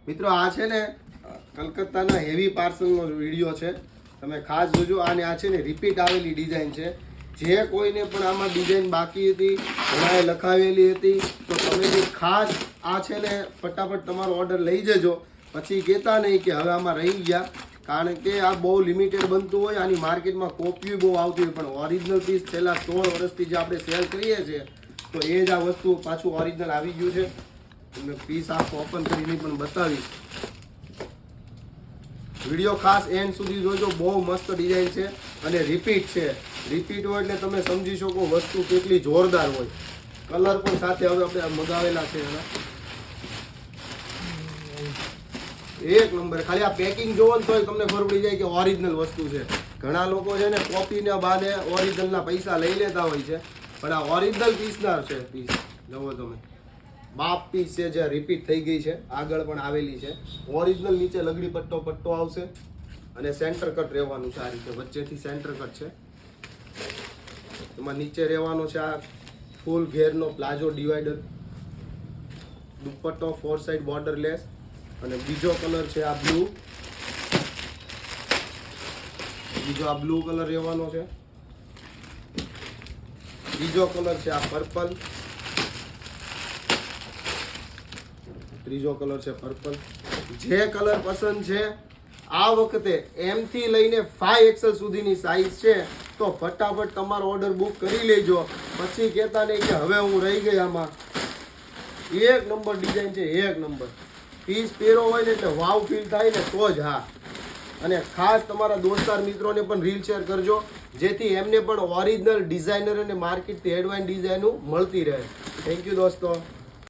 મિત્રો આ છે ને કલકત્તાના હેવી પાર્સલનો વિડીયો છે, તમે ખાસ જોજો. અને આ છે ને રિપીટ આવેલી ડિઝાઇન છે. જે કોઈને પણ આમાં ડિઝાઇન બાકી હતી, ઘણાએ લખાવેલી હતી, તો તમે જે ખાસ આ છે ને ફટાફટ તમારો ઓર્ડર લઈ જજો. પછી કહેતા નહીં કે હવે આમાં રહી ગયા, કારણ કે આ બહુ લિમિટેડ બનતું હોય. આની માર્કેટમાં કોપીઓ બહુ આવતી હોય, પણ ઓરિજિનલ પીસ છેલ્લા 16 વર્ષથી જે આપણે સેલ કરીએ છીએ, તો એ જ આ વસ્તુ પાછું ઓરિજિનલ આવી ગયું છે. તમને પીસ આખો ઓપન કરીને પણ બતાવીશ. વિડીયો ખાસ એન્ડ સુધી જોજો, બહુ મસ્ત ડિઝાઇન છે અને રિપીટ છે. રિપીટ હોય એટલે તમે સમજી શકો વસ્તુ કેટલી જોરદાર હોય. કલર પણ સાથે હવે આપણે મગાવેલા છે એના એક નંબર. ખાલી આ પેકિંગ જોવો તો તમને ખબર પડી જાય કે ઓરિજિનલ વસ્તુ છે. ઘણા લોકો છે ને કોપીના બાને ઓરિજિનલના પૈસા લઈ લેતા હોય છે, પણ આ ઓરિજિનલ પીસના છે. પીસ જુઓ તમે, બાપ પીસ છે જે રિપીટ થઈ ગઈ છે, આગળ પણ આવેલી છે. ઓરિજિનલ નીચે લગડી પટ્ટો આવશે અને સેન્ટર કટ રહેવાનું છે. આ રીતે વચ્ચેથી સેન્ટર કટ છે. એમાં નીચે રહેવાનો છે આ ફૂલ ઘેરનો પ્લાઝો ડિવાઈડર, દુપટ્ટો 4 સાઈડ બોર્ડરલેસ. અને બીજો કલર છે આ બ્લુ, બીજો આ બ્લુ કલર રહેવાનો છે. બીજો કલર છે આ પર્પલ, ત્રીજો કલર છે પર્પલ. જે કલર પસંદ છે, આ વખતે M થી લઈને 5XL સુધીની સાઈઝ છે, તો ફટાફટ તમારો ઓર્ડર બુક કરી લેજો. પછી કહેતા નહીં કે હવે હું રહી ગઈ. આમાં એક નંબર ડિઝાઇન છે, એક નંબર. પીસ પહેરો હોય ને એટલે વાવ ફીલ થાય ને તો જ. હા, અને ખાસ તમારા દોસ્તાર મિત્રોને પણ રીલ શેર કરજો, જેથી એમને પણ ઓરિજિનલ ડિઝાઇનર અને માર્કેટથી એડવાન્સ ડિઝાઇનો મળતી રહે. થેન્ક યુ દોસ્તો.